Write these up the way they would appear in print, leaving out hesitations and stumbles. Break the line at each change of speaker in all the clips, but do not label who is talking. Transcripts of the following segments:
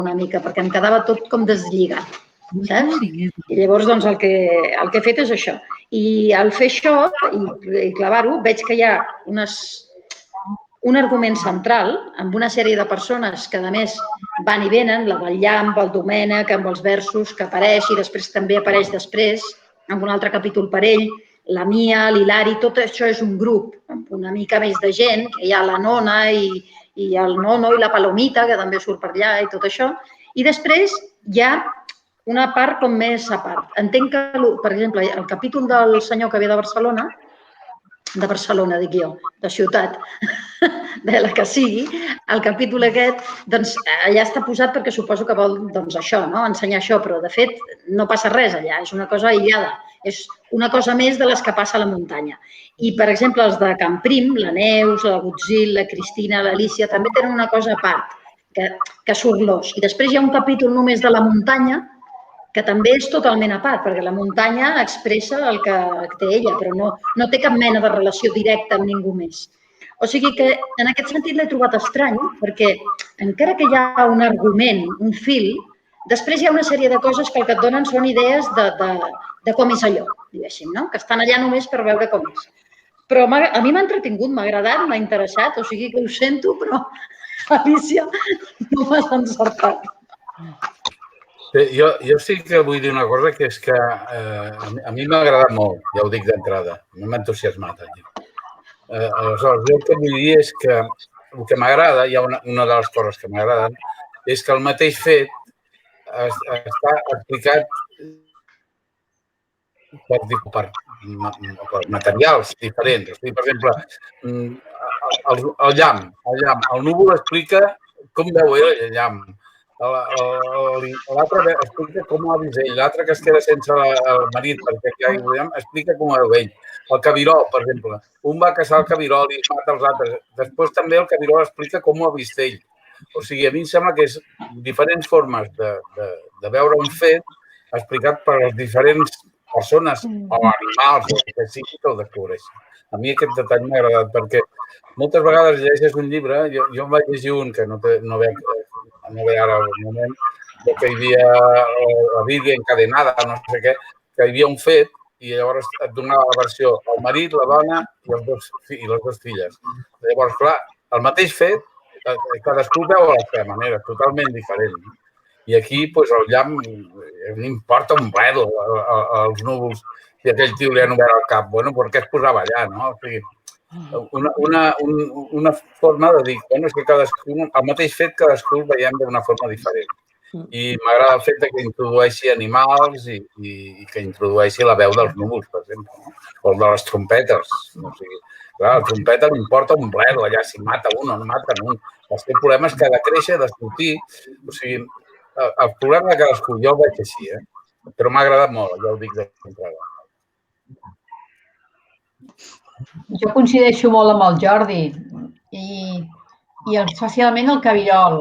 una mica, perquè em quedava tot com deslligat, saps? I llavors, doncs, el que he fet és això. I al fer això i clavar-ho, veig que hi ha un argument central amb una sèrie de persones que, a més, van i venen, la del Llamp, el Domènec, amb els versos que apareix i després també apareix després, amb un altre capítol per ell, la Mia, l'Hilari, tot això és un grup, amb una mica més de gent, que hi ha la Nona i el Nono i la Palomita, que també surt per allà i tot això. I després hi ha una part com més a part. Entenc que, per exemple, el capítol del senyor que ve de Barcelona, dic jo, de ciutat, de la que sigui, el capítol aquest, doncs allà està posat perquè suposo que vol, doncs això, no? Ensenyar això, però de fet no passa res allà, és una cosa aïllada, és una cosa més de les que passa a la muntanya. I, per exemple, els de Camprim, la Neus, la Gutzil, la Cristina, l'Alícia, també tenen una cosa a part, que surt l'os. I després hi ha un capítol només de la muntanya, que també és totalment a part, perquè la muntanya expressa el que té ella, però no té cap mena de relació directa amb ningú més. O sigui que, en aquest sentit, l'he trobat estrany, perquè encara que hi ha un argument, un fil, després hi ha una sèrie de coses que el que et donen són idees de com és allò, diguéssim, no? Que estan allà només per veure com és. Però a mi m'ha entretingut, m'ha agradat, m'ha interessat, o sigui que ho sento, però, Alicia, no m'has encertat.
Jo sí que vull dir una cosa, que és que a mi m'ha agradat molt, ja ho dic d'entrada, m'ha entusiasmat el llibre. Aleshores, jo el que vull dir és que el que m'agrada, hi ha una de les coses que m'agraden, és que el mateix fet està explicat per materials diferents. Per exemple, el llamp. El núvol explica com veu ell el llamp. L'altre explica com ho ha vist ell. L'altre que es queda sense el marit perquè hi ha llamp explica com ho veu ell. El cabirol, per exemple. Un va caçar el cabirol i mata els altres. Després també el cabirol explica com ho ha vist ell. O sigui, a mi em sembla que és diferents formes de veure un fet explicat per les diferents persones o animals o el que sigui que ho descobreixen. A mi aquest detall m'ha agradat perquè moltes vegades llegeixes un llibre, jo em vaig llegir un que no ve ara al moment, que hi havia la Bíblia encadenada, no sé què, que hi havia un fet i llavors et donava la versió el marit, la dona i les dues filles. Llavors, clar, el mateix fet, cadascú veu a la seva manera, totalment diferent. I aquí, doncs, el llamp n'importa un bledo als núvols si aquell tio li han obert el cap. Bueno, per què es posava allà, no? O sigui, una forma de dir, bueno, és que el mateix fet cadascú el veiem d'una forma diferent. I m'agrada el fet que introdueixi animals i que introdueixi la veu dels núvols, per exemple, o de les trompetes. O sigui, clar, la trompeta n'importa un bledo allà, si mata un o no mata un. El seu problema és que ha de créixer, de sortir. O sigui, el problema de cadascú, jo el veig així, però m'ha agradat molt, ja ho dic d'entrada.
Jo coincideixo molt amb el Jordi i especialment el cabirol.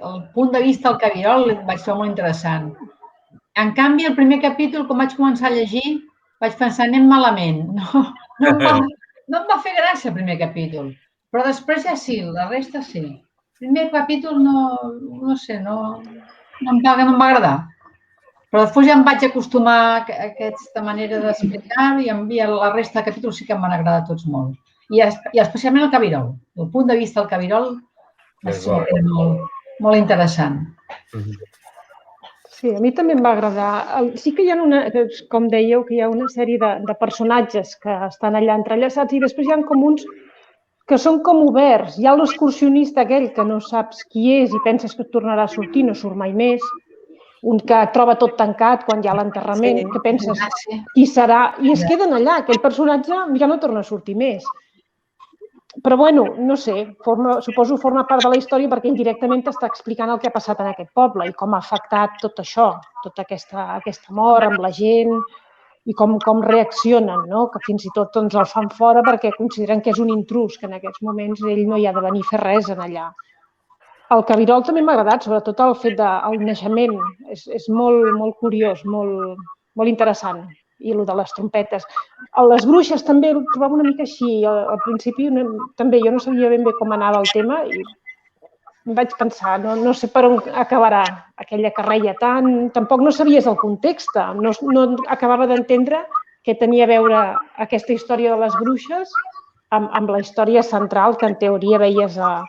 El punt de vista del cabirol el vaig trobar molt interessant. En canvi, el primer capítol, quan vaig començar a llegir, vaig pensar, anem malament. No em va fer gràcia el primer capítol, però després ja sí, la resta sí. El primer capítol no sé, no em va agradar. Però després ja em vaig acostumar a aquesta manera d'explicar i la resta de capítols sí que em van agradar tots molt. I especialment el cabirol. El punt de vista del cabirol és molt interessant.
Sí, a mi també em va agradar. Sí que hi ha com dèieu, que hi ha una sèrie de personatges que estan allà entrellaçats i després hi ha com uns que són com oberts. Hi ha l'excursionista aquell que no saps qui és i penses que tornarà a sortir, no surt mai més. Un que troba tot tancat quan hi ha l'enterrament, que penses qui serà, i es queden allà. Aquell personatge ja no torna a sortir més. Però, bueno, no sé, suposo forma part de la història perquè indirectament t'està explicant el que ha passat en aquest poble i com ha afectat tot això, tota aquesta mort amb la gent i com reaccionen, que fins i tot el fan fora perquè consideren que és un intrus, que en aquests moments ell no hi ha de venir a fer res allà. El cabirol també m'ha agradat, sobretot el fet del naixement. És molt curiós, molt interessant. I el de les trompetes. Les bruixes també ho trobava una mica així. Al principi també jo no sabia ben bé com anava el tema vaig pensar, no sé per on acabarà aquella que reia tant, tampoc no sabies el context, no acabava d'entendre què tenia a veure aquesta història de les bruixes amb la història central que en teoria veies a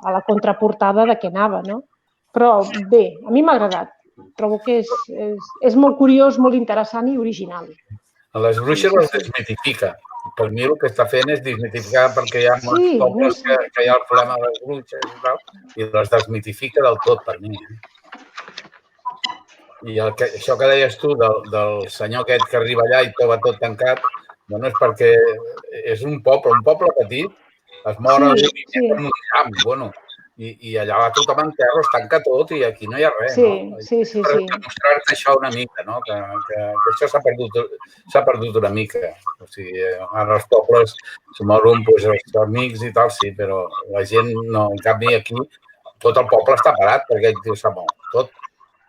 la contraportada de què anava, no? Però bé, a mi m'ha agradat. Trobo que és molt curiós, molt interessant i original.
A les bruixes les desmitifica. Per mi el que està fent és desmitificar perquè hi ha molts pobles que hi ha el problema de les bruixes i tal, i les desmitifica del tot per mi. I això que deies tu del senyor aquest que arriba allà i troba tot tancat, bueno, és perquè és un poble petit, es mor en un camp, bueno, i allà va tothom en terra, es tanca tot i aquí no hi ha res, no?
Sí.
Per demostrar-te això una mica, no? Que això s'ha perdut una mica. O sigui, ara els pobles se moren els amics i tal, sí, però la gent no. En canvi, aquí tot el poble està parat perquè el tio s'ha mort, tot.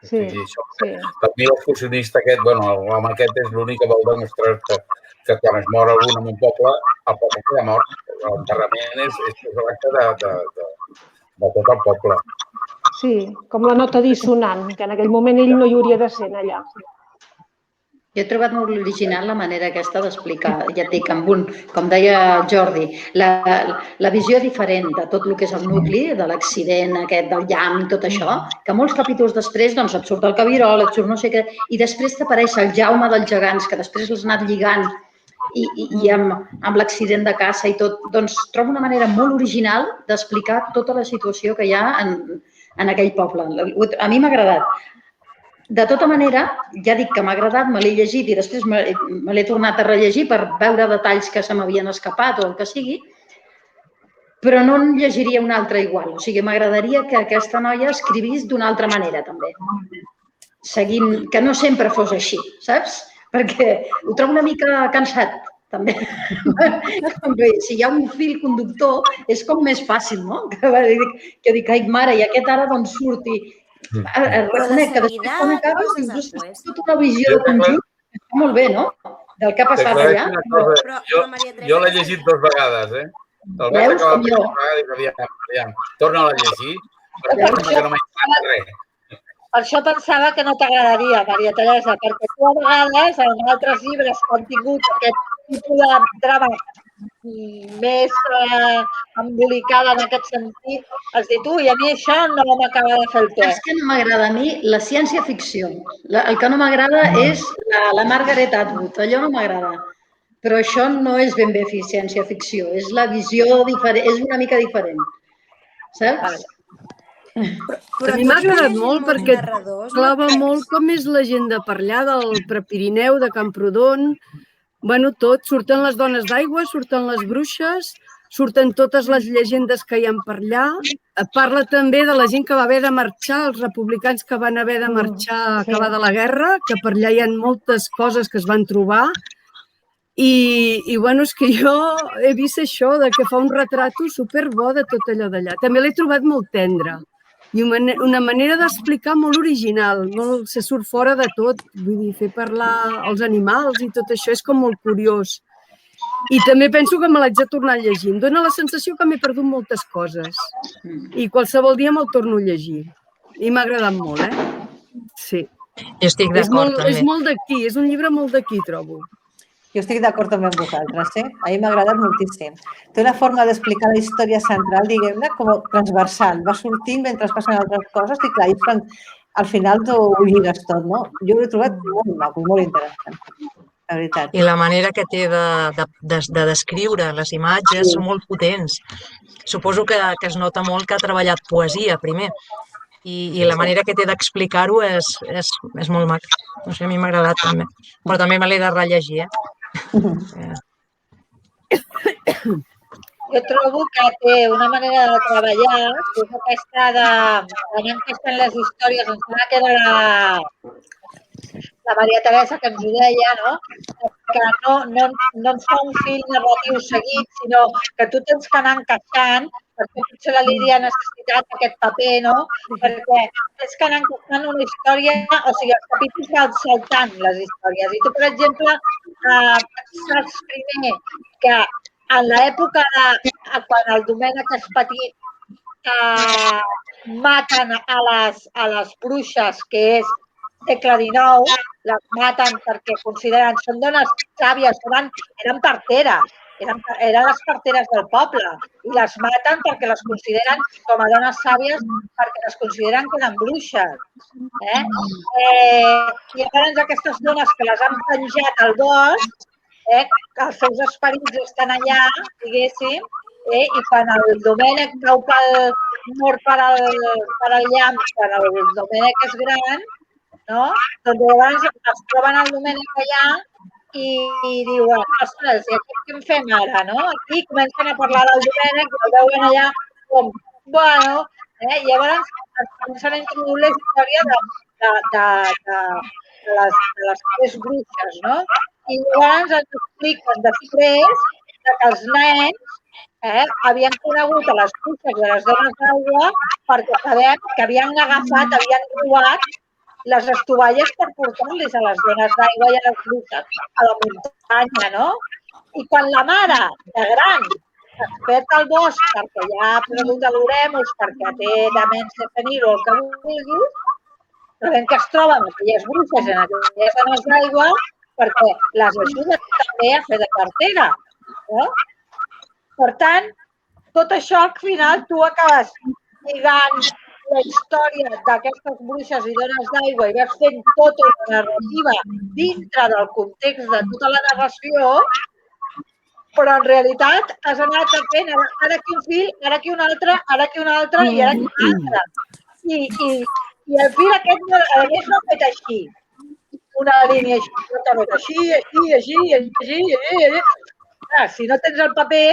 Per mi l'excursionista aquest, l'home aquest és l'únic que vol demostrar-te que quan es mor algun en un poble, el poble queda mort. L'enterrament és l'acte de tot el poble.
Sí, com la nota dissonant, que en aquell moment ell no hi hauria de ser allà.
Jo he trobat molt original la manera aquesta d'explicar, ja et dic, com deia Jordi, la visió diferent de tot el que és el nucli, de l'accident aquest, del llamp i tot això, que molts capítols després et surt el Cabirol, et surt no sé què, i després t'apareix el Jaume dels gegants, que després l'has anat lligant, i amb l'accident de caça i tot, doncs trobo una manera molt original d'explicar tota la situació que hi ha en aquell poble. A mi m'ha agradat. De tota manera, ja dic que m'ha agradat, me l'he llegit i després me l'he tornat a rellegir per veure detalls que se m'havien escapat o el que sigui, però no en llegiria una altra igual. O sigui, m'agradaria que aquesta noia escrivís d'una altra manera, també. Seguint, que no sempre fos així, saps? Perquè ho trobo una mica cansat, també. Si hi ha un fil conductor, és com més fàcil, no? Que dic, ai, mare, i aquest ara d'on surt? Reconec que després quan acabes dius, tota una visió de conjunt, està molt bé, no? Del que ha passat allà.
Jo l'he llegit 2 vegades, eh? El vaig acabar la primera vegada i aviam, torna-la a llegir, perquè no m'ha interessat res.
Per això pensava que no t'agradaria, Maria Teresa, perquè tu a vegades, en altres llibres que han tingut aquest tipus de trama més embolicada en aquest sentit, has dit, ui, a mi això no m'acaba de fer el to.
És que no m'agrada a mi la ciència-ficció. El que no m'agrada és la Margaret Atwood, allò no m'agrada. Però això no és ben bé ciència-ficció, és la visió diferent, és una mica diferent. Saps?
A mi m'ha agradat molt perquè clava molt com és la gent de per allà, del Prepirineu, de Camprodon. Bueno, tot. Surten les dones d'aigua, surten les bruixes, surten totes les llegendes que hi ha per allà. Parla també de la gent que va haver de marxar, els republicans que van haver de marxar a acabar de la guerra, que per allà hi ha moltes coses que es van trobar. I bueno, és que jo he vist això, que fa un retrato superbo de tot allò d'allà. També l'he trobat molt tendre i una manera d'explicar molt original, se surt fora de tot, vull dir, fer parlar els animals i tot això és com molt curiós. I també penso que me l'haig de tornar a llegir. Em dóna la sensació que m'he perdut moltes coses i qualsevol dia me'l torno a llegir. I m'ha agradat molt, Sí.
Jo estic d'acord, també.
És molt d'aquí, és un llibre molt d'aquí, trobo.
Jo estic d'acord també amb vosaltres, A mi m'ha agradat moltíssim. Té una forma d'explicar la història central, diguem-ne, com transversal. Va sortint mentre passen altres coses i, clar, al final ho lligues tot, no? Jo ho he trobat molt maco, molt interessant, la veritat.
I la manera que té de descriure les imatges són molt potents. Suposo que es nota molt que ha treballat poesia, primer. I la manera que té d'explicar-ho és molt maca. No sé, a mi m'ha agradat també. Però també me l'he de rellegir,
Jo trobo que té una manera de treballar, que és aquesta d'anar encaixant les històries. Em sembla que era la Maria Teresa que ens ho deia, no? Que no ens fa un fil narratiu seguit, sinó que tu tens que anar encaixant, perquè potser la Lídia ha necessitat aquest paper, no? Perquè tens que anar encaixant una història, o sigui, els capítols van saltant les històries. I tu, per exemple, saps primer que en l'època quan el Domènec és petit maten a les bruixes, que és segle XIX, les maten perquè consideren, són dones sàvies, eren parteres, eren les parteres del poble, i les maten perquè les consideren com a dones sàvies, perquè les consideren que eren bruixes. I llavors aquestes dones que les han penjat al bosc, els seus esperits estan allà, diguéssim, i quan el Domènec cau mort per al llamp, quan el Domènec és gran, no? Doncs llavors es troben el Domènec allà i diuen, ostres, i aquí què en fem ara, no? Aquí comencen a parlar del Domènec i el veuen allà com, bueno, i llavors es comencen a introduir la història de les tres bruixes, no? I llavors ens expliquen després que els nens havien conegut a les bruixes i a les dones d'aigua perquè sabem que havien agafat, havien robat les estovalles per portar-les a les dones d'aigua i a les bruixes a la muntanya, no? I quan la mare, de gran, es perd al bosc perquè ja ha perdut l'oremus, perquè té demència senil o el que vulguis, sabem que es troba amb aquelles bruixes en aquelles dones d'aigua perquè les ajuda també a fer de partera. Per tant, tot això al final tu acabes lligant la història d'aquestes bruixes i dones d'aigua i vas fent tota una narrativa dintre del context de tota la narració, però en realitat has anat fent ara aquí un fil, ara aquí un altre, ara aquí un altre i ara aquí un altre. I el fil aquest, a més, no ha fet així. Una línia així, així. Si no tens el paper,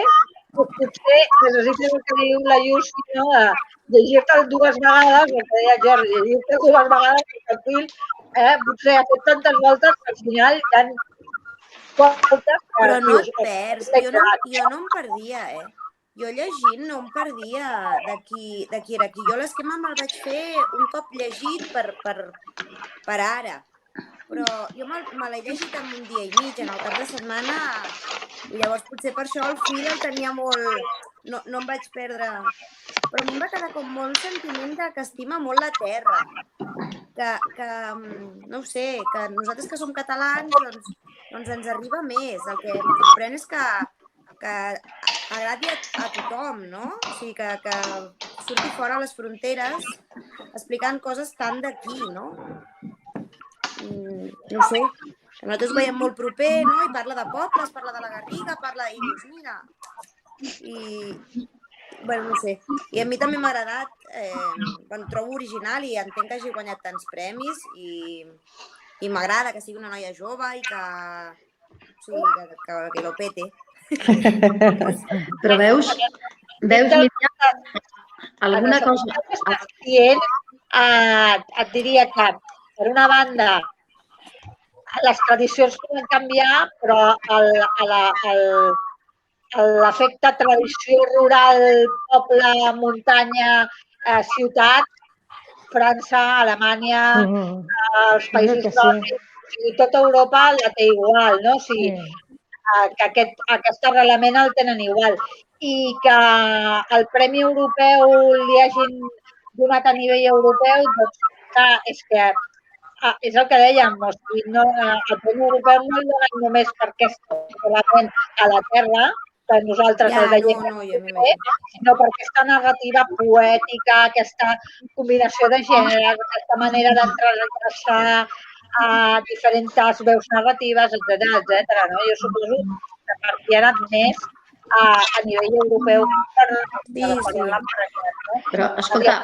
potser necessites el que diu la Lluci, no? Llegir-te dues vegades, el que deia Jordi, llegir-te dues vegades el fil, potser ha fet tantes voltes que al final hi ha voltes que...
Però no et perds, jo no em perdia, Jo llegint no em perdia de qui era qui. Jo l'esquema me'l vaig fer un cop llegit per ara, però jo me l'he llegit en un dia i mig, en el cap de setmana, i llavors potser per això el fil el tenia molt... No em vaig perdre... Però a mi em va quedar com molt sentiment que estima molt la terra, que no ho sé, que nosaltres que som catalans doncs ens arriba més. El que em sorprèn és que agradi a tothom, no? O sigui, que surti fora a les fronteres explicant coses tan d'aquí, no? No ho sé, nosaltres ho veiem molt proper, no? I parla de pobles, parla de la Garriga, i dius, mira... Bueno, no sé. I a mi també m'ha agradat, em trobo original i entenc que hagi guanyat tants premis i m'agrada que sigui una noia jove i que lo pete.
Però veus, Míriam, alguna cosa...
Et diria que, per una banda, les tradicions poden canviar, però l'efecte tradició rural, poble, muntanya, ciutat, França, Alemanya, els països nòrdics, tota Europa la té igual, no? O sigui, que aquest arrelament el tenen igual. I que el Premi Europeu li hagin donat a nivell europeu, doncs clar, és que és el que dèiem, o sigui, el Premi Europeu no el donen només perquè solament a la terra, que nosaltres el veiem, sinó per aquesta narrativa poètica, aquesta combinació de gèneres, aquesta manera d'entrellaçar a diferents veus narratives, etc. No? Jo suposo que perquè ha anat més a nivell europeu per la no?
Però, escolta,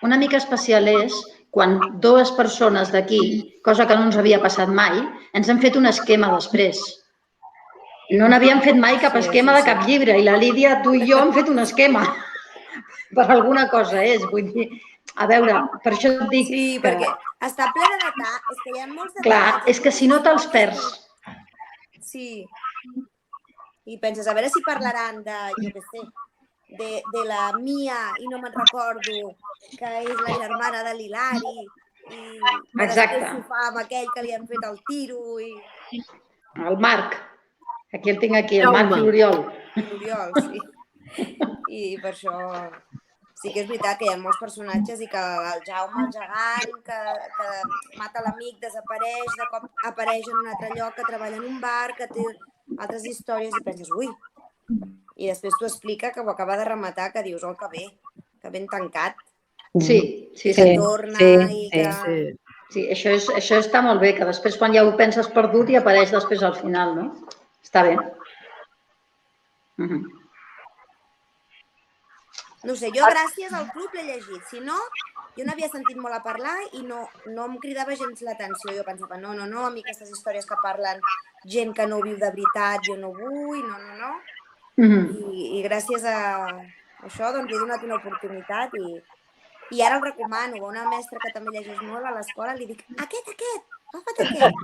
una mica especial és quan dues persones d'aquí, cosa que no ens havia passat mai, ens han fet un esquema després. No n'havíem fet mai cap esquema de cap llibre i la Lídia, tu i jo, hem fet un esquema per alguna cosa, vull dir, a veure, per això et dic
que... Sí, perquè està ple de detalls, és que hi ha molts detalls.
Clar, és que si no te'ls perds.
Sí, i penses, a veure si parlaran de, jo què sé, de la Mia, i no me'n recordo, que és la germana de l'Hilari, i després ho fa amb aquell que li han fet el tiro, i...
El Marc. Aquí el tinc aquí, el Marc i l'Oriol.
L'Oriol, sí. I per això... sí que és veritat que hi ha molts personatges i que el Jaume, el gegant, que mata l'amic, desapareix, de cop apareix en un altre lloc, que treballa en un bar, que té altres històries i penses, ui, i després t'ho explica que ho acaba de rematar, que dius, oh, que ben tancat.
Sí.
Que torna i que...
Sí, això està molt bé, que després quan ja ho penses perdut i apareix després al final, no? Està bé.
No sé, jo gràcies al club l'he llegit. Si no, jo n'havia sentit molt a parlar i no em cridava gens l'atenció. Jo pensava, no, a mi aquestes històries que parlen gent que no viu de veritat, jo no vull, no. I gràcies a això doncs li he donat una oportunitat i ara el recomano. A una mestra que també llegeix molt a l'escola li dic, aquest, agafa't aquest.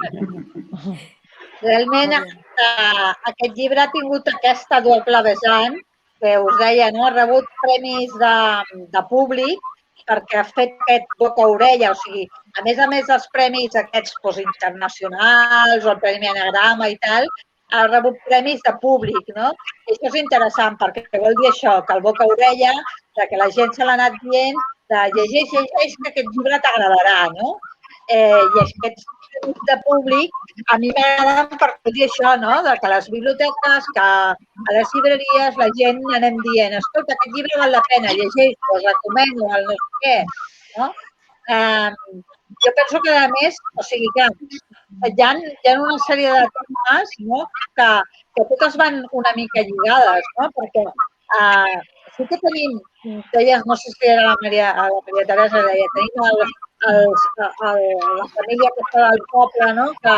Realment aquest llibre ha tingut aquesta doble vessant que us deia, no? Ha rebut premis de públic perquè ha fet aquest boca-orella, o sigui, a més dels premis aquests internacionals o el Premi Anagrama i tal, ha rebut premis de públic, no? I això és interessant perquè vol dir això, que el boca-orella, que la gent se l'ha anat dient, de llegeix, que aquest llibre t'agradarà, no? I aquests premis de públic a mi m'agraden per dir això, no? Que a les biblioteques, que a les llibreries la gent anem dient, escolta, aquest llibre val la pena, llegeix-lo, el recomano, el no sé què, no? Jo penso que, a més, o sigui que hi ha una sèrie de temes, no? que totes van una mica lligades, no? Perquè sí que tenim, deies, no sé si era la Maria Teresa, deia, tenim la família que està del poble, no? Que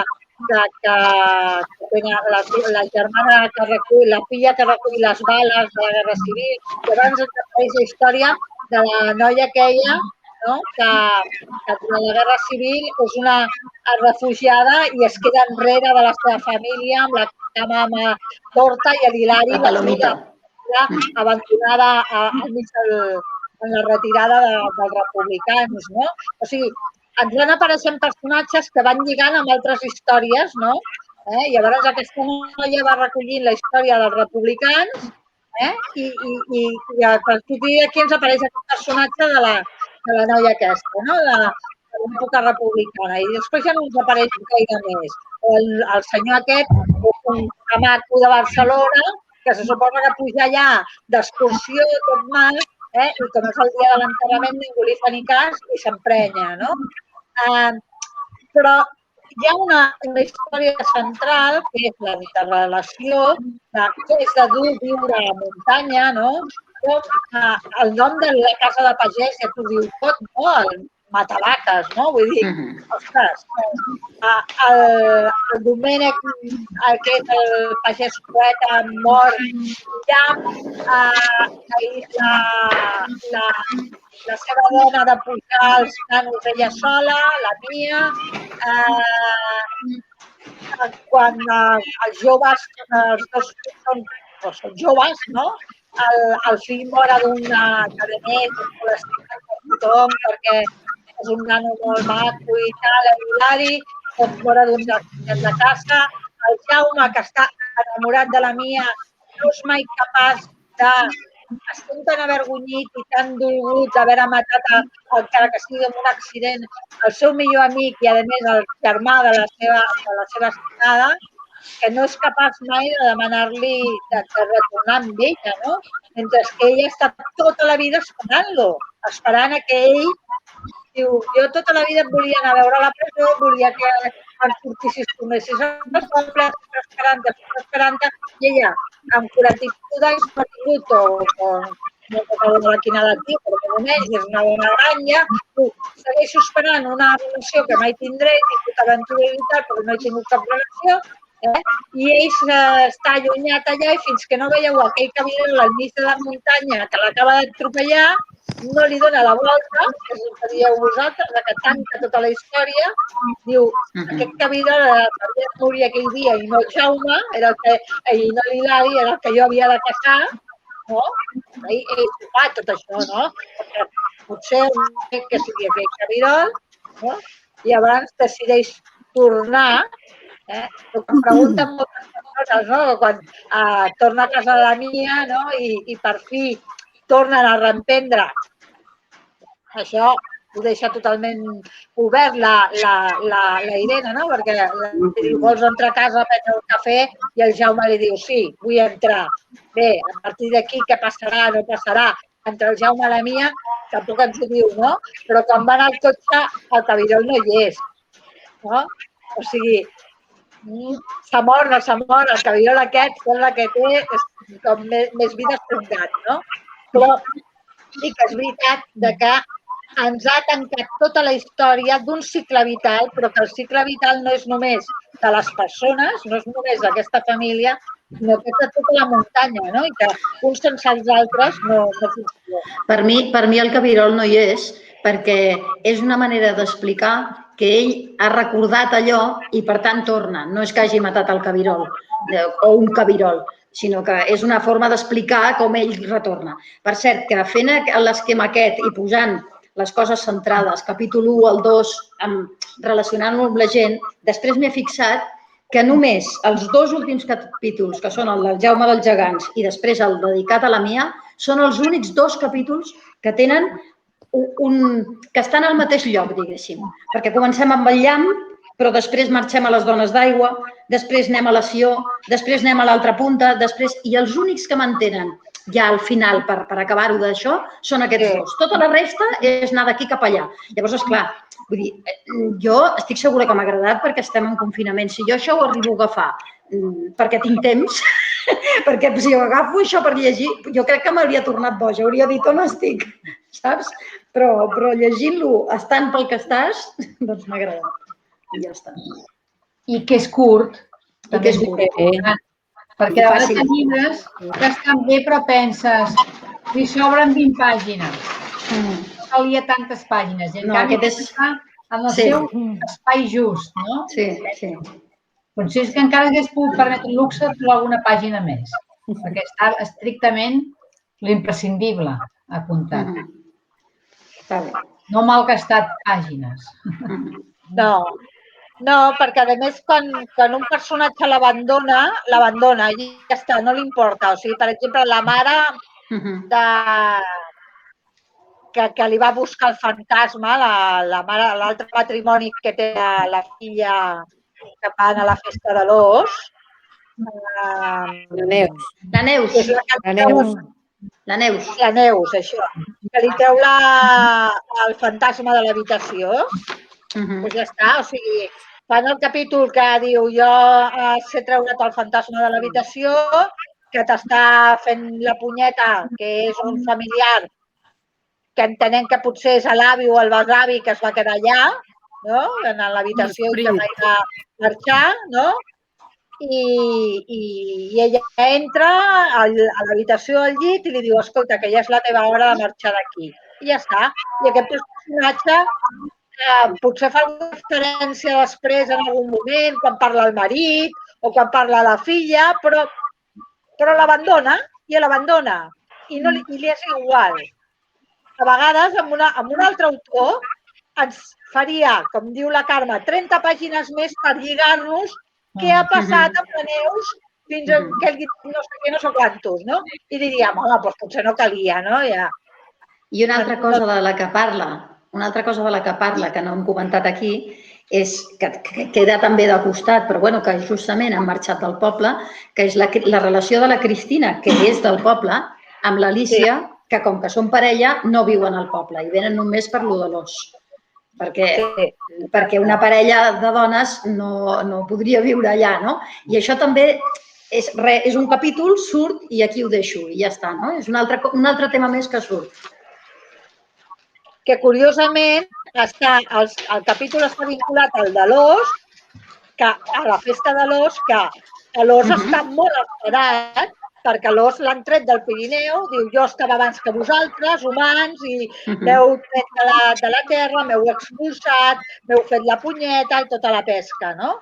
la germana que recull, la filla que recull les bales de la Guerra Civil, i abans ens apareix la història de la noia aquella, no? Que durant la Guerra Civil és una refugiada i es queda enrere de la seva família amb la mama torta i l'Hilari la vida abandonada al mig en la retirada dels republicans, no? O sigui, ens van apareixent personatges que van lligant amb altres històries, no? I llavors aquesta noia va recollint la història dels republicans i per aquí ens apareix aquest personatge de la noia aquesta, no? De l'època republicana. I després ja no ens apareix gaire més. El senyor aquest és un camaco de Barcelona que se suposa que puja allà d'excursió, tot mal, i com és el dia de l'enterrament ningú li fa ni cas i s'emprenya, no? Però hi ha una història central que és la interrelació de què és de dur viure a la muntanya, no? El nom de la casa de pagès ja t'ho diu tot, no? El Matavaques, no? Vull dir, ostres, el Domènec, que és el pagès poeta mort, la seva dona de pujar els nanos ella sola, la Mia, quan els joves, els dos són joves, no? El fill mora d'un cadener, molt estimat per tothom, perquè és un nano molt maco i tal, l'Hilari, mora d'un accident de casa, el Jaume, que està enamorat de la Mia, no és mai capaç de estem tan avergonyit i tan dolgut d'haver matat, encara que sigui en un accident, el seu millor amic i, a més, el germà de la seva estimada, que no és capaç mai de demanar-li de retornar amb ella, no? Mentre que ella està tota la vida esperant-lo, esperant que ell diu, jo tota la vida et volia anar a veure a la presó, volia que quan sortissis tornessis al poble, esperant, i ella, amb 42 anys, no ha tingut, o no recordo quina edat diu, però només és una bona granja, segueixo esperant una relació que mai tindré, he tingut aventura i tal, però no he tingut cap relació, i ell està allunyat allà i fins que no veieu aquell cabirol al mig de la muntanya que l'acaba d'atropellar, no li dona la volta, que és el que dieu vosaltres, que tanca tota la història, diu, aquest cabirol havia de morir aquell dia i no el Jaume, i no l'Hilari, era el que jo havia de casar, no? Ell fa tot això, no? Perquè potser que sigui aquell cabirol, no? I abans decideix tornar, el que pregunten moltes persones, no? Quan torna a casa de la Mia, no? I per fi tornen a reemprendre. Això ho deixa totalment obert la Irene, no? Perquè li diu, vols entrar a casa a prendre un cafè? I el Jaume li diu, sí, vull entrar. Bé, a partir d'aquí què passarà, no passarà? Entre el Jaume i la Mia, tampoc ens ho diu, no? Però quan van al cotxe, el Cabirol no hi és. No? O sigui, s'ha mort, no s'ha mort, el Cabirol aquest sembla que té com més vida estroncat, no? Però sí que és veritat que ens ha tancat tota la història d'un cicle vital, però que el cicle vital no és només de les persones, no és només d'aquesta família, sinó que és de tota la muntanya, no? I que uns sense els altres no funcionen.
Per mi el Cabirol no hi és, perquè és una manera d'explicar que ell ha recordat allò i per tant torna. No és que hagi matat el Cabirol o un Cabirol, sinó que és una forma d'explicar com ell retorna. Per cert, que fent l'esquema aquest i posant les coses centrades, capítol 1 al 2, relacionant-lo amb la gent, després m'he fixat que només els 2 últims capítols, que són el del Jaume dels Gegants i després el dedicat a la Mia, són els únics 2 capítols que tenen que estan al mateix lloc, diguéssim. Perquè comencem amb el llamp, però després marxem a les dones d'aigua, després anem a la Sió, després anem a l'altra punta, i els únics que mantenen ja al final, per acabar-ho d'això, són aquests 2. Tota la resta és anar d'aquí cap allà. Llavors, esclar, vull dir, jo estic segura que m'ha agradat perquè estem en confinament. Si jo això ho arribo a agafar perquè tinc temps, perquè si ho agafo això per llegir, jo crec que m'hauria tornat boja, hauria dit on estic, saps? Però llegint-lo estant pel que estàs, doncs m'ha agradat. I ja està.
I que és curt.
I que és curt.
Perquè de vegades hi ha llibres que estan bé, però penses, li sobren 20 pàgines. No calia tantes pàgines. I en canvi està en el seu espai just, no?
Sí, sí.
Potser és que encara hagués pogut permetre el luxe de trobar alguna pàgina més, perquè està estrictament l'imprescindible apuntat. No malgastat pàgines.
No, perquè a més quan un personatge l'abandona i ja està, no li importa. O sigui, per exemple, la mare que li va buscar el fantasma, l'altre matrimoni que té la filla que van a la festa de l'os.
La Neus.
La Neus, això. Que li treu el fantasma de l'habitació. Doncs ja està, o sigui, fan el capítol que diu jo sé treure't el fantasma de l'habitació, que t'està fent la punyeta, que és un familiar, que entenem que potser és l'avi o el besavi que es va quedar allà, no? En l'habitació i que va ir a marxar, no? I ella entra a l'habitació al llit i li diu, escolta, que ja és la teva hora de marxar d'aquí. I ja està. I aquest personatge potser fa alguna referència després en algun moment, quan parla el marit o quan parla la filla, però l'abandona i l'abandona i li és igual. A vegades, amb un altre autor, ens faria, com diu la Carme, 30 pàgines més per lligar-nos què ha passat amb la Neus fins que ell no sé què, no sé quantos, no? I diríem, home, doncs potser no calia, no?
I una altra cosa de la que parla, que no hem comentat aquí, és que queda també de costat, però bueno, que justament han marxat del poble, que és la relació de la Cristina, que és del poble, amb l'Alícia, que com que són parella no viuen al poble i venen només per lo de l'os. Perquè una parella de dones no podria viure allà, no? I això també és un capítol, surt i aquí ho deixo i ja està, no? És un altre tema més que surt.
Que curiosament el capítol està vinculat al de l'os, a la festa de l'os, que l'os està molt esperat perquè l'os l'han tret del Pirineu, diu jo estava abans que vosaltres, humans, i m'heu tret de la terra, m'heu expulsat, m'heu fet la punyeta i tota la pesca, no?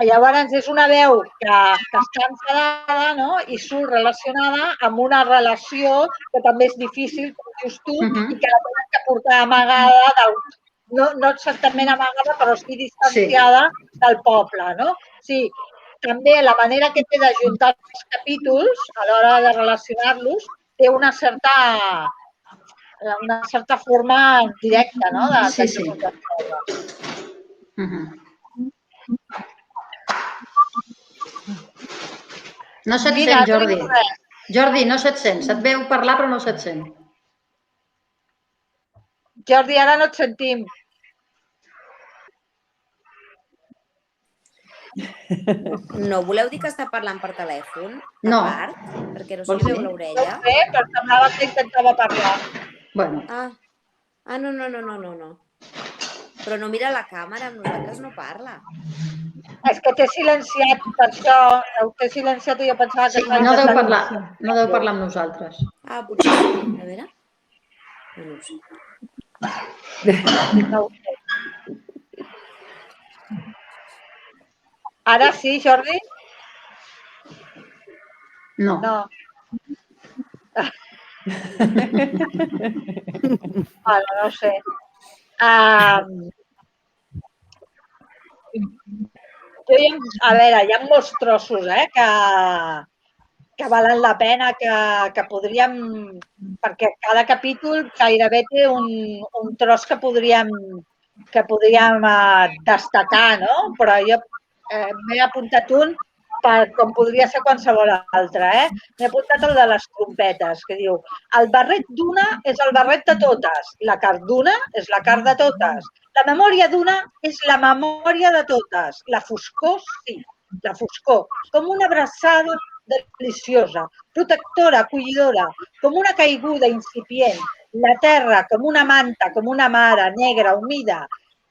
Llavors és una veu que està enfadada, no? I surt relacionada amb una relació que també és difícil, com dius tu, i que la tenen que portar amagada, no exactament amagada, però sí distanciada del poble, no? Sí, també la manera que té d'ajuntar els capítols a l'hora de relacionar-los té una certa forma directa, no?
Sí, sí. No se't sent, Jordi. Jordi, no se't sent. Se't veu parlar, però no se't sent.
Jordi, ara no et sentim.
No voleu dir que està parlant per telèfon?
No.
A part? Perquè no se li veu l'orella?
No sé, però semblava que intentava parlar.
Bueno.
No. Però no mira la càmera, amb nosaltres no parla.
És que t'he silenciat, per això. T'he silenciat i jo pensava que...
Sí, no deu parlar amb nosaltres.
Potser sí. A veure. No ho sé.
No ho sé. Ara sí, Jordi?
No.
Bueno, no sé. A veure, hi ha molts trossos que valen la pena, que podríem... Perquè cada capítol gairebé té un tros que podríem destacar, no? Però jo m'he apuntat un com podria ser qualsevol altre. M'he apuntat el de les trompetes, que diu: el barret d'una és el barret de totes, la carn d'una és la carn de totes, la memòria d'una és la memòria de totes, la foscor, sí, la foscor, com una abraçada deliciosa, protectora, acollidora, com una caiguda incipient, la terra com una manta, com una mare negra, humida.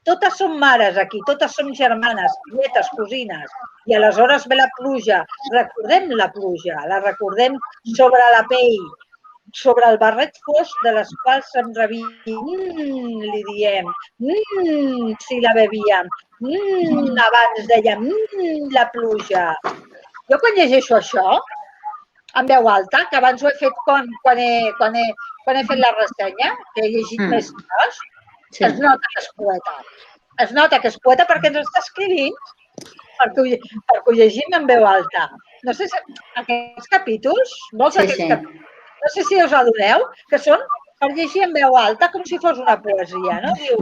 Totes som mares aquí, totes som germanes, nietes, cosines. I aleshores ve la pluja. Recordem la pluja, la recordem sobre la pell, sobre el barret fosc de les quals se'n rebien. Li diem, si la bebíem. Abans dèiem, la pluja. Jo quan llegeixo això, en veu alta, que abans ho he fet quan he fet la ressenya, que he llegit més coses, es nota que és poeta. Es nota que és poeta perquè ens està escrivint perquè ho llegim en veu alta. No sé si aquests capítols, molts d'aquests capítols, no sé si us adoneu, que són per llegir en veu alta com si fos una poesia, no? Diu,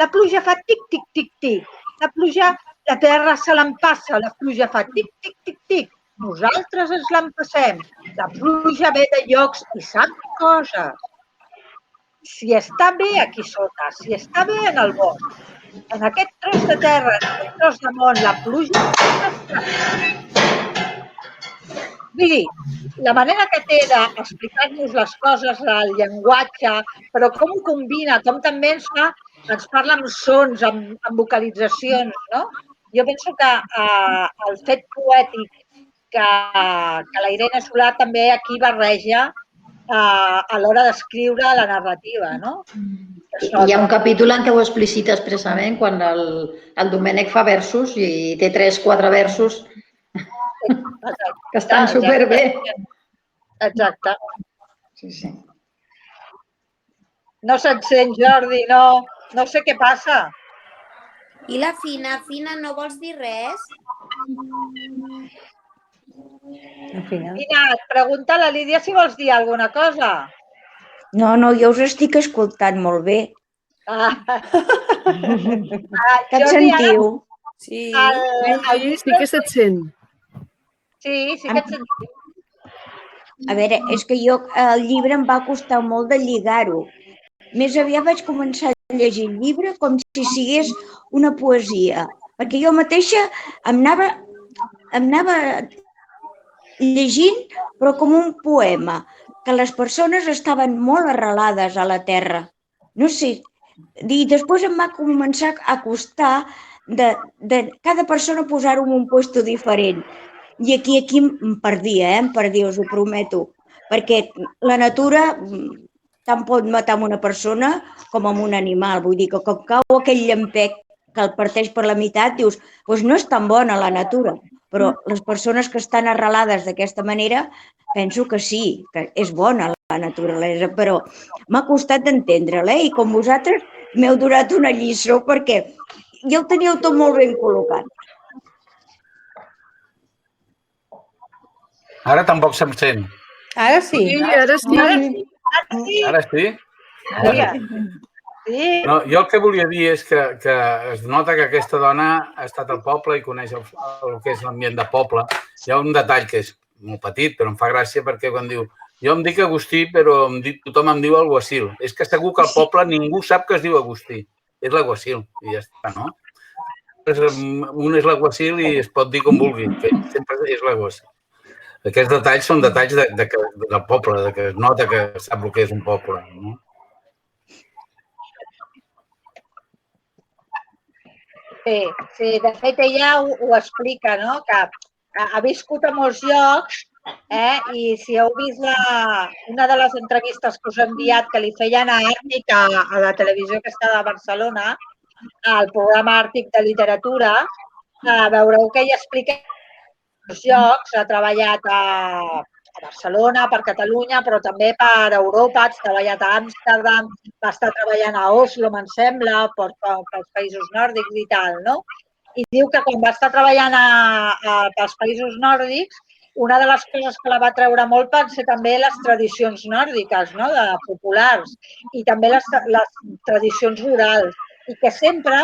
la pluja fa tic, tic, tic, tic. La pluja, la terra se l'empassa, la pluja fa tic, tic, tic, tic. Nosaltres ens l'empassem. La pluja ve de llocs i sap coses. Si està bé aquí sota, si està bé en el bosc, en aquest tros de terra, en aquest tros de món, la pluja vull dir, la manera que té d'explicar-nos les coses, el llenguatge, però com ho combina, com també ens parla amb sons, amb vocalitzacions, no? Jo penso que el fet poètic que la Irene Solà també aquí barreja a l'hora d'escriure la narrativa, no?
Hi ha un capítol en què ho explicita expressament quan el Domènec fa versos i té 3-4 versos que estan superbé.
Exacte. Sí. No se't sent, Jordi, no sé què passa.
I la Fina? Fina, no vols dir res?
Fina, pregunta a la Lídia si vols dir alguna cosa.
No, jo us estic escoltant molt bé. Que et sentiu?
Sí, sí que se't sent.
Sí que et sentim.
A veure, és que jo el llibre em va costar molt de lligar-ho. Més aviat vaig començar a llegir el llibre com si sigués una poesia, perquè jo mateixa em anava llegint, però com un poema, que les persones estaven molt arrelades a la terra. No sé, i després em va començar a costar de cada persona posar-ho en un lloc diferent. I aquí em perdia, us ho prometo, perquè la natura tant pot matar una persona com amb un animal. Vull dir que com cau aquell llampec que el parteix per la meitat, dius, doncs no és tan bona la natura. Però les persones que estan arrelades d'aquesta manera, penso que sí, que és bona la naturalesa, però m'ha costat d'entendre-la i com vosaltres m'heu donat una lliçó perquè ja ho teníeu tot molt ben col·locat.
Ara tampoc se'm sent.
Ara sí.
Sí, ara sí.
Ara sí?
Sí.
No, jo el que volia dir és que es nota que aquesta dona ha estat al poble i coneix el que és l'ambient de poble. Hi ha un detall que és molt petit, però em fa gràcia perquè quan diu jo em dic Agustí, però tothom em diu alguacil. És que segur que al poble ningú sap que es diu Agustí. És l'aguacil i ja està, no? Un és l'aguacil i es pot dir com vulgui, que sempre és l'aguacil. Aquests detalls són detalls del poble, que es nota que sap el que és un poble, no?
Sí, de fet ella ho explica, no? Que ha viscut a molts llocs i si heu vist una de les entrevistes que us he enviat que li feien a Àrtic a la televisió aquesta de Barcelona, al programa Àrtic de literatura, veureu que ella explica els llocs, ha treballat a Barcelona, per Catalunya, però també per Europa, ha treballat a Amsterdam, va estar treballant a Oslo, me'n sembla, pels països nòrdics i tal, no? I diu que quan va estar treballant pels països nòrdics, una de les coses que la va treure molt van ser també les tradicions nòrdiques, no? Populars, i també les tradicions rurals, i que sempre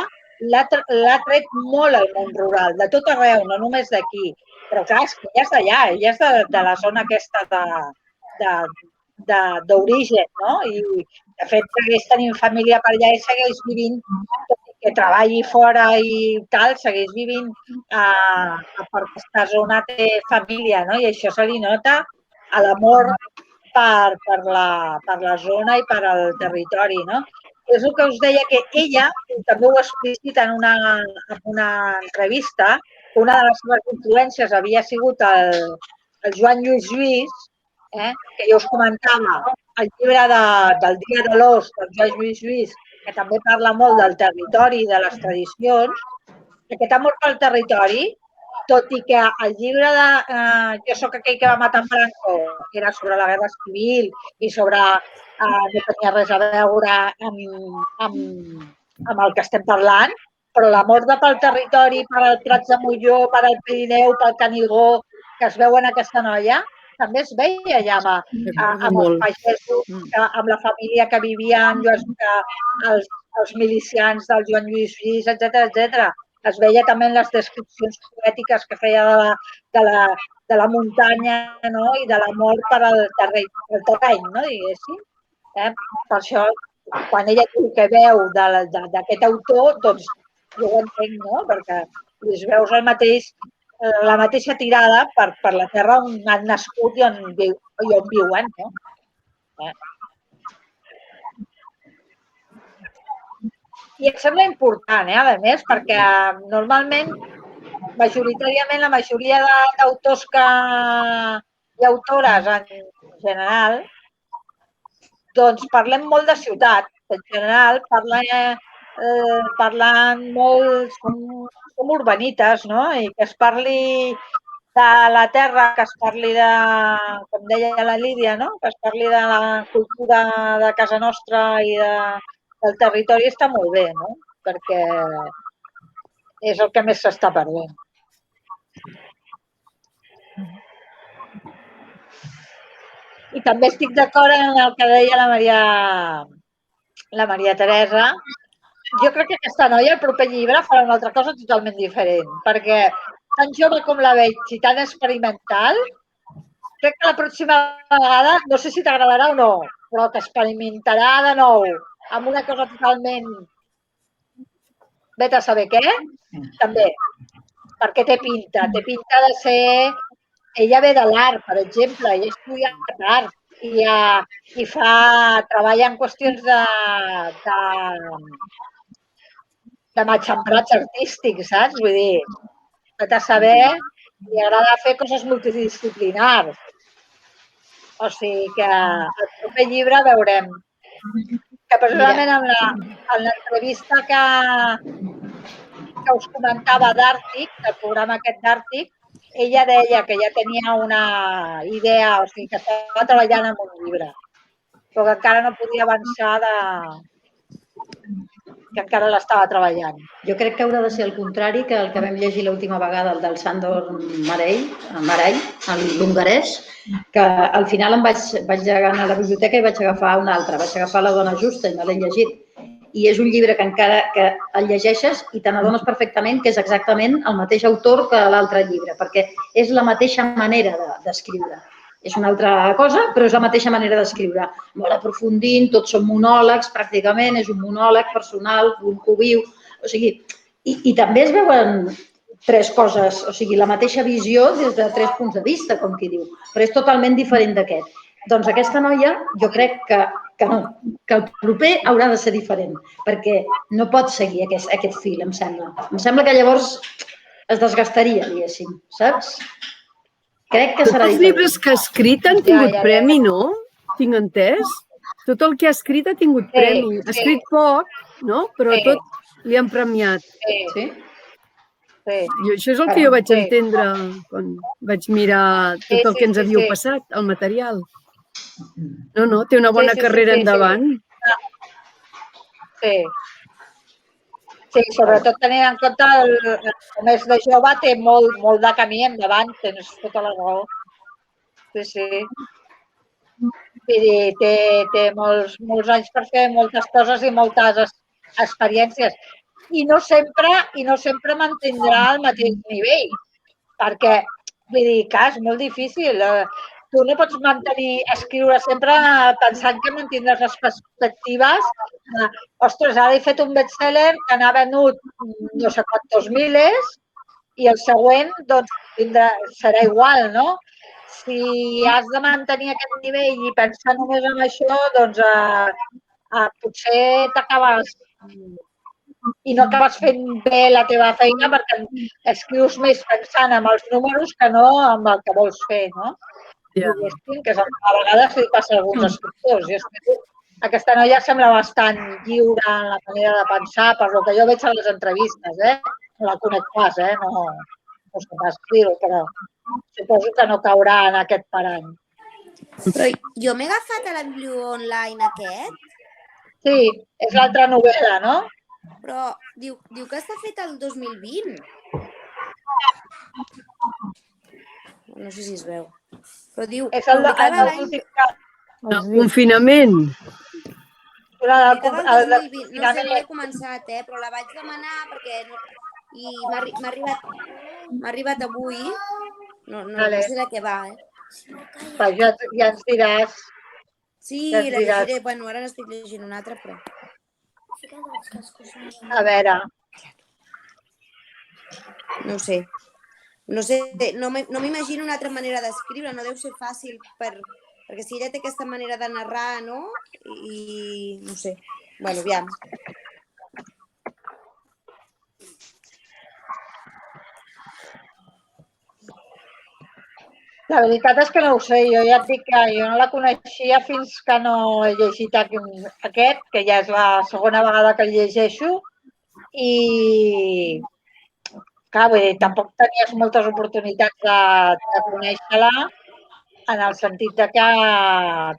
l'ha tret molt al món rural, de tot arreu, no només d'aquí. Però clar, és que ella és d'allà, ella és de la zona aquesta d'origen, no? I de fet segueix tenint família per allà i segueix vivint, tot i que treballi fora i tal, segueix vivint per aquesta zona, té família, no? I això se li nota a l'amor per la zona i per al territori, no? És el que us deia, que ella també ho explicita en una entrevista, que una de les seves influències havia sigut el Joan Lluís Lluís, que jo us comentava, el llibre del Dia de l'Ós del Joan Lluís Lluís, que també parla molt del territori i de les tradicions. Aquest amor pel territori, tot i que el llibre de Jo sóc aquell que va matar en Franco era sobre la Guerra Civil i sobre no tenia res a veure amb el que estem parlant, però l'amor pel territori, per al Prats de Molló, per al Pirineu, pel Canigó, que es veu en aquesta noia, també es veia allà amb els pagesos, amb la família que vivien, els milicians del Joan Lluís Lluís, etc. Es veia també en les descripcions poètiques que feia de la muntanya, no? I de l'amor per al terreny, no? Diguéssim. Per això, quan ella diu que veu d'aquest autor, doncs jo ho entenc, no? Perquè es veus la mateixa tirada per la terra on han nascut i on viuen, no? I em sembla important, a més, perquè normalment, majoritàriament, la majoria d'autors i autores en general, doncs parlem molt de ciutat. En general, parlant molt, som urbanites, no? I que es parli de la terra, que es parli de, com deia la Lídia, no? Que es parli de la cultura de casa nostra i del territori està molt bé, no? Perquè és el que més s'està perdent. I també estic d'acord en el que deia la Maria Teresa. Jo crec que aquesta noia, el proper llibre, farà una altra cosa totalment diferent, perquè tan jove com la veig i tan experimental, crec que la pròxima vegada, no sé si t'agradarà o no, però que experimentarà de nou amb una cosa totalment vete a saber què, també, perquè té pinta de ser... Ella ve de l'art, per exemple, ella ha estudiat art i treballa en qüestions de matxembrats artístics, saps? Vull dir, vete a saber, li agrada fer coses multidisciplinars. O sigui que el proper llibre veurem. Que precisament en l'entrevista que us comentava d'Àrtic, del programa aquest d'Àrtic, ella deia que ja tenia una idea, o sigui, que estava treballant en un llibre, però que encara no podia avançar que encara l'estava treballant.
Jo crec que haurà de ser el contrari que el que vam llegir l'última vegada, el del Sándor Márai, l'hongarès, que al final em vaig anar a la biblioteca i vaig agafar un altre, vaig agafar La dona justa i me l'he llegit. I és un llibre que encara que el llegeixes i te n'adones perfectament que és exactament el mateix autor que l'altre llibre, perquè és la mateixa manera d'escriure. És una altra cosa, però és la mateixa manera d'escriure. Molt aprofundint, tots són monòlegs, pràcticament, és un monòleg personal, un que ho viu. O sigui, i també es veuen tres coses, o sigui, la mateixa visió des de tres punts de vista, com qui diu, però és totalment diferent d'aquest. Doncs aquesta noia, jo crec que no, que el proper haurà de ser diferent, perquè no pot seguir aquest fil, em sembla. Em sembla que llavors es desgastaria, diguéssim, saps? Crec que serà
diferent. Tots els llibres que ha escrit han tingut premi, no? Tinc entès? Tot el que ha escrit ha tingut premi. Ha escrit poc, no? Però tot li han premiat.
Sí?
I això és el que jo vaig entendre quan vaig mirar tot el que ens havíeu passat, el material. No, té una bona carrera endavant.
Sí. Sí, sobretot tenint en compte el més de jove té molt de camí endavant, tens tota la raó. Sí. Vull dir, té molts anys per fer moltes coses i moltes experiències. I no sempre mantindrà el mateix nivell, perquè, vull dir, clar, és molt difícil. Tu no pots escriure sempre pensant que mantindràs les perspectives. Ostres, ara he fet un best-seller que n'ha venut no sé quantos miles i el següent doncs, serà igual, no? Si has de mantenir aquest nivell i pensar només en això, doncs potser t'acabes i no acabes fent bé la teva feina perquè escrius més pensant en els números que no en el que vols fer, no? Que és el que a vegades li passa a alguns escriptors. Aquesta noia sembla bastant lliure en la manera de pensar, per el que jo veig a les entrevistes, No la conec pas, no sé pas dir-ho, però suposo que no caurà en aquest parany.
Però jo m'he agafat a la biblio online aquest.
Sí, és l'altra novel·la, no?
Però diu que està fet el 2020. No sé si es veu. Però diu...
És el
confinament.
Publicava el 2020. No sé, no l'he començat, però la vaig demanar perquè... I m'ha arribat avui. No sé de què va,
Ja ens diràs.
Sí, la llegiré. Bueno, ara n'estic llegint una altra, però...
A veure.
No sé. No m'imagino una altra manera d'escriure, no deu ser fàcil perquè si ella té aquesta manera de narrar, no? I no sé. Bueno, aviam.
La veritat és que no ho sé, jo ja et dic que jo no la coneixia fins que no he llegit aquest, que ja és la segona vegada que el llegeixo, i clar, vull dir, tampoc tenies moltes oportunitats de conèixer-la, en el sentit de que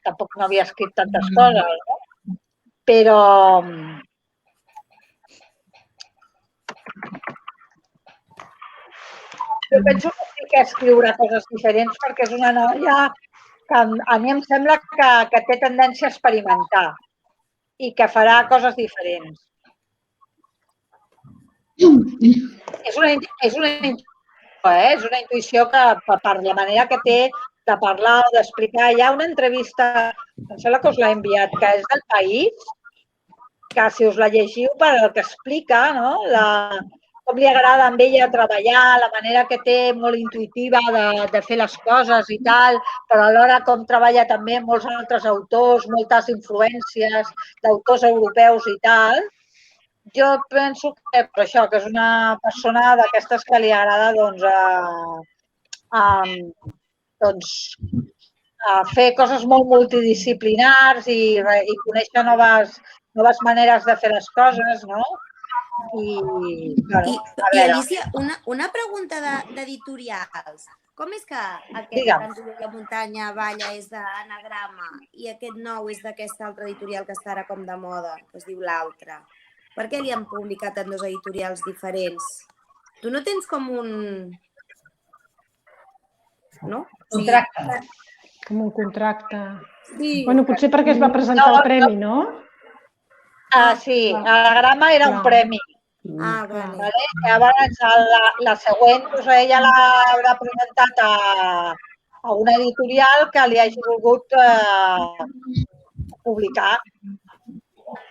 tampoc no havia escrit tantes coses, no? Però jo penso que sí que escriurà coses diferents perquè és una noia que a mi em sembla que té tendència a experimentar i que farà coses diferents. És una intuïció que per la manera que té de parlar o d'explicar. Hi ha una entrevista, em sembla que us l'he enviat, que és del País, que si us la llegiu per el que explica, no? Com li agrada a ella treballar, la manera que té molt intuïtiva de fer les coses i tal, però alhora com treballa també amb molts altres autors, moltes influències d'autors europeus i tal. Jo penso que per això, que és una persona d'aquestes que li agrada fer coses molt multidisciplinars i conèixer noves maneres de fer les coses, no?
I Alicia, una pregunta d'editorials. Com és que aquest Cançó de muntanya balla és d'Anagrama i aquest nou és d'aquesta altra editorial que està ara com de moda, que es diu L'Altra? Per què li han publicat en 2 editorials diferents? Tu no tens com un... No?
Contracte.
Com un contracte.
Sí.
Bueno, potser perquè es va presentar el premi, no?
Sí, Anagrama era un premi.
Vale.
Vale? Llavors, la següent, ella l'haurà presentat a una editorial que li hagi volgut publicar.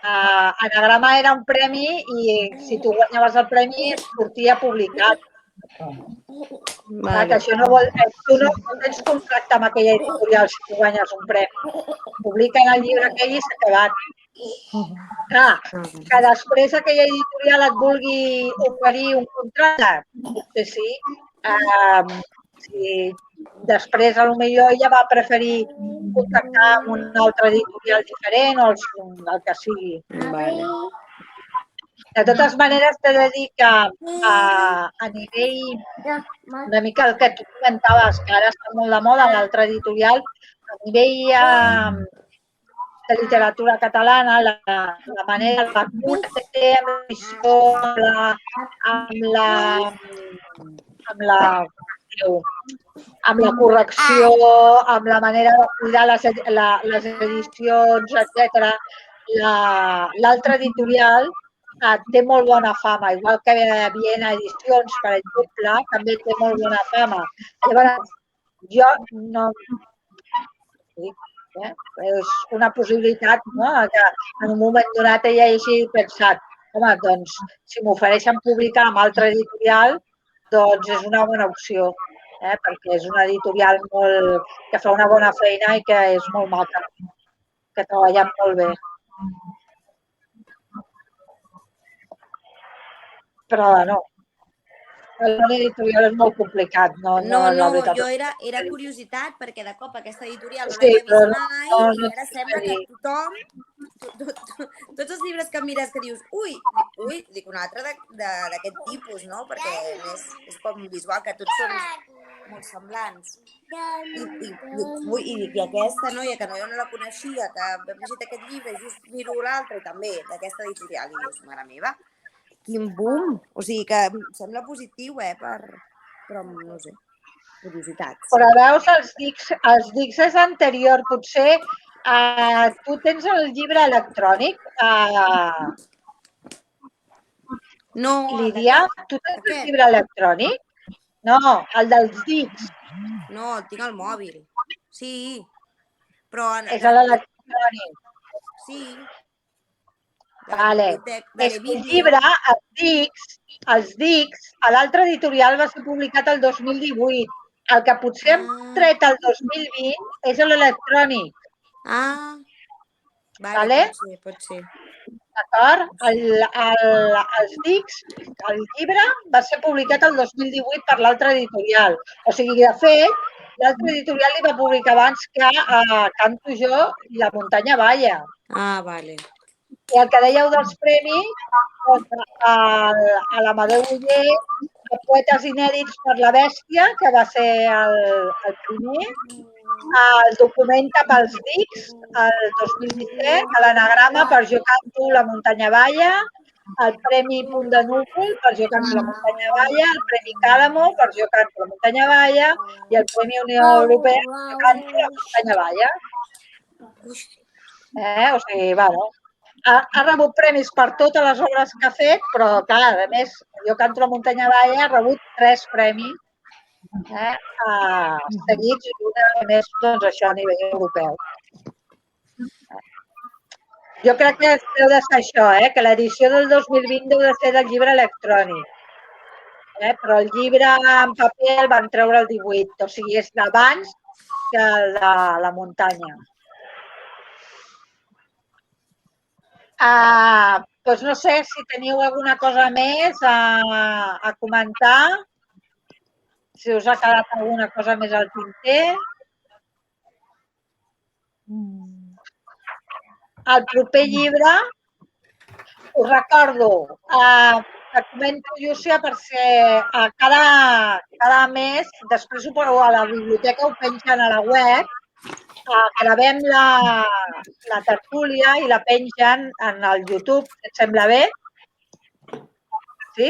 Anagrama era un premi i si tu guanyaves el premi sortia publicat. Que això no vol... Tu no tens contracte amb aquella editorial si tu guanyes un premi. Publiquen el llibre aquell i s'ha acabat. Clar, que després aquella editorial et vulgui oferir un contracte, potser sí. Si després, potser ella va preferir contactar amb una altra editorial diferent o el que sigui. De totes maneres, t'he de dir que a nivell, una mica el que tu comentaves, que ara està molt de moda l'altra editorial, a nivell de literatura catalana, la manera, la cura que té amb l'edició, amb la correcció, amb la manera de cuidar les edicions, etc. L'altra editorial té molt bona fama, igual que Viena Edicions, per exemple, també té molt bona fama. Llavors, jo no... És una possibilitat, no?, que en un moment donat ella hagi pensat, home, doncs, si m'ofereixen publicar amb altra editorial, doncs és una bona opció, perquè és una editorial que fa una bona feina i que és molt maca, que treballen molt bé. Però no, l'editorial és molt complicat. No,
jo era curiositat perquè de cop aquesta editorial no l'havia vist mai i ara sembla que tothom, tots els llibres que mires que dius ui, dic un altre d'aquest tipus, no? Perquè és com visual, que tots són molt semblants. I aquesta noia que jo no la coneixia, que hem llegit aquest llibre, just miro l'altre i també d'aquesta editorial i dius, mare meva, quin boom! O sigui que em sembla positiu, però no sé, curiositats.
Però veus, els Dics és anterior. Potser tu tens el llibre electrònic?
No.
Lídia, tu tens el llibre electrònic? No, el dels Dics.
No, tinc el mòbil. Sí, però...
És l'electrònic.
Sí.
Vale. És que el llibre, els Dics, a l'altra editorial va ser publicat el 2018. El que potser hem tret el 2020 és l'electrònic.
Vale, pot ser.
D'acord? Els Dics, el llibre, va ser publicat el 2018 per l'altra editorial. O sigui, de fet, l'altra editorial li va publicar abans que Canto jo i La muntanya balla.
Vale.
I el que dèieu dels premis, a l'Amadeu Oller, de Poetes inèdits per la bèstia, que va ser el primer, el Documenta pels Dics, el 2017, l'Anagrama per Jo canto la muntanya balla, el Premi Punt de Núvol per Jo canto la muntanya balla, el Premi Càlamo per Jo canto la muntanya balla i el Premi Unió Europea per Jo canto la muntanya balla. O sigui, bueno, ha rebut premis per totes les obres que ha fet, però, clar, a més, Jo canto la muntanya balla ha rebut 3 premis seguits i una, a més, doncs això a nivell europeu. Jo crec que deu de ser això, que l'edició del 2020 deu de ser del llibre electrònic, però el llibre en paper el van treure el 18, o sigui, és d'abans que el de la muntanya. Doncs no sé si teniu alguna cosa més a comentar, si us ha quedat alguna cosa més al tinter. El proper llibre, us recordo, que comento, Llúcia, perquè cada mes, després a la biblioteca ho pengen a la web, gravem la tertúlia i la pengen en el YouTube, et sembla bé? Sí?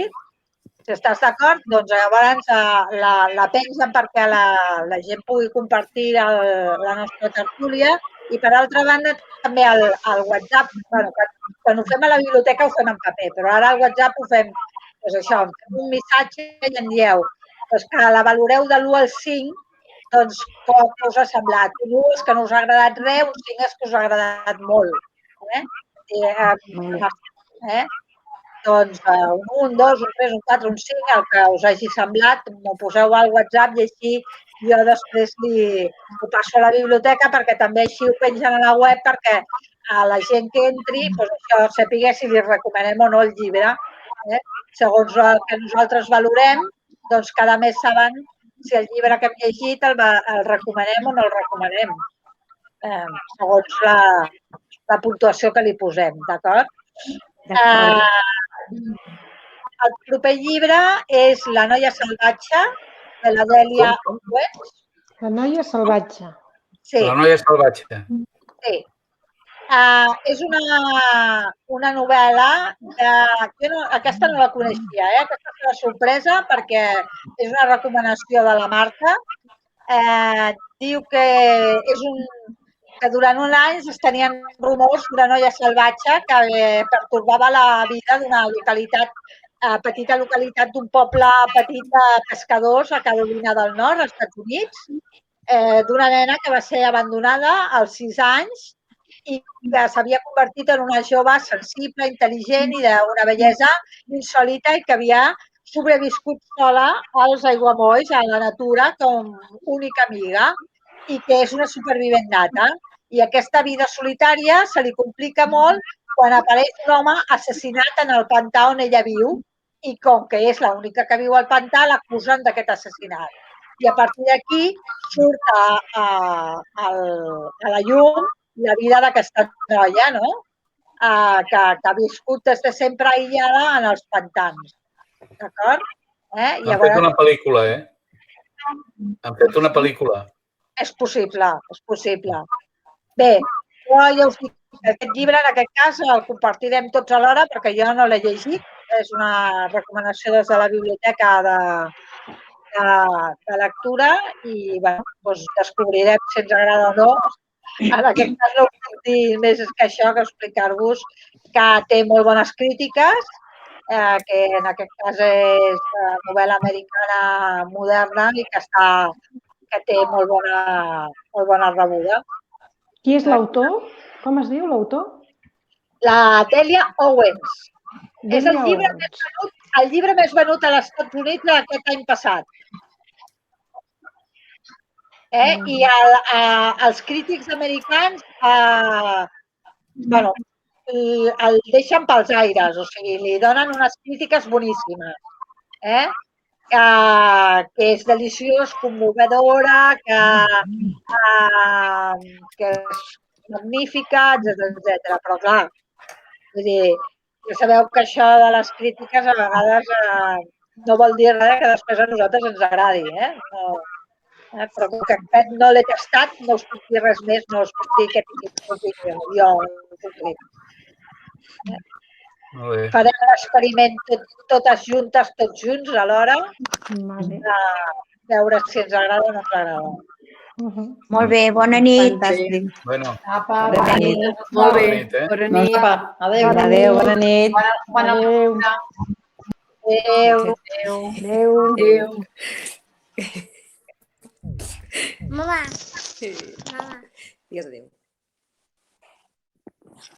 Si estàs d'acord, doncs llavors la pengen perquè la gent pugui compartir la nostra tertúlia i, per altra banda, també el WhatsApp. Quan ho fem a la biblioteca ho fem en paper, però ara al WhatsApp ho fem això, un missatge i en dieu que la valoreu de l'1 al 5, doncs com us ha semblat. Un 1 és que no us ha agradat res, un 5 és que us ha agradat molt. Doncs un 1, un 2, un 3, un 4, un 5, el que us hagi semblat, m'ho poseu al WhatsApp i així jo després ho passo a la biblioteca perquè també així ho pengen a la web perquè a la gent que entri sàpiga si li recomanem o no el llibre. Segons el que nosaltres valorem, doncs cada mes saben si el llibre que hem llegit el recomanem o no el recomanem, segons la puntuació que li posem, d'acord? El proper llibre és La noia salvatge, de la Dèlia Owens.
La noia salvatge.
Sí.
La noia salvatge.
Sí. És una novel·la aquesta no la coneixia, aquesta és una sorpresa perquè és una recomanació de la Marta. Diu que durant un any es tenien rumors d'una noia salvatge que pertorbava la vida d'una petita localitat d'un poble petit de pescadors a Carolina del Nord, als Estats Units, d'una nena que va ser abandonada als 6 anys i que s'havia convertit en una jove sensible, intel·ligent i d'una bellesa insòlita i que havia sobreviscut sola als aiguamolls, a la natura, com única amiga i que és una supervivent nata. I aquesta vida solitària se li complica molt quan apareix un home assassinat en el pantà on ella viu i com que és l'única que viu al pantà, l'acusen d'aquest assassinat. I a partir d'aquí surt a la llum la vida d'aquesta noia, no? Que ha viscut des de sempre aïllada en els pantans. D'acord?
Han fet una pel·lícula, Han fet una pel·lícula.
És possible, és possible. Bé, jo ja us dic que aquest llibre, en aquest cas, el compartirem tots alhora perquè jo no l'he llegit. És una recomanació des de la biblioteca de lectura i descobrirem si ens agrada o no. En aquest cas no us puc dir més que això, que explicar-vos que té molt bones crítiques, que en aquest cas és novel·la americana moderna i que té molt bona rebuda.
Qui és l'autor? Com es diu l'autor?
La Dèlia Owens. És el llibre més venut als Estats Units aquest any passat. I els crítics americans el deixen pels aires, o sigui, li donen unes crítiques boníssimes. Que és deliciós, commovedora, que és magnífica, etc. Però, clar, vull dir, ja sabeu que això de les crítiques a vegades no vol dir res que després a nosaltres ens agradi, però com que no l'he tastat, no us puc dir res més, no us puc dir què opinió. Jo no puc dir. Farem l'experiment totes juntes, tots junts, alhora, a veure si ens agrada o no ens agrada.
Molt bé, bona nit.
Fantàstic.
Bueno.
Bona nit.
Molt bé, bona nit.
Adéu, bona nit.
Bona nit.
Adéu.
Adéu.
Mama.
Digues adéu.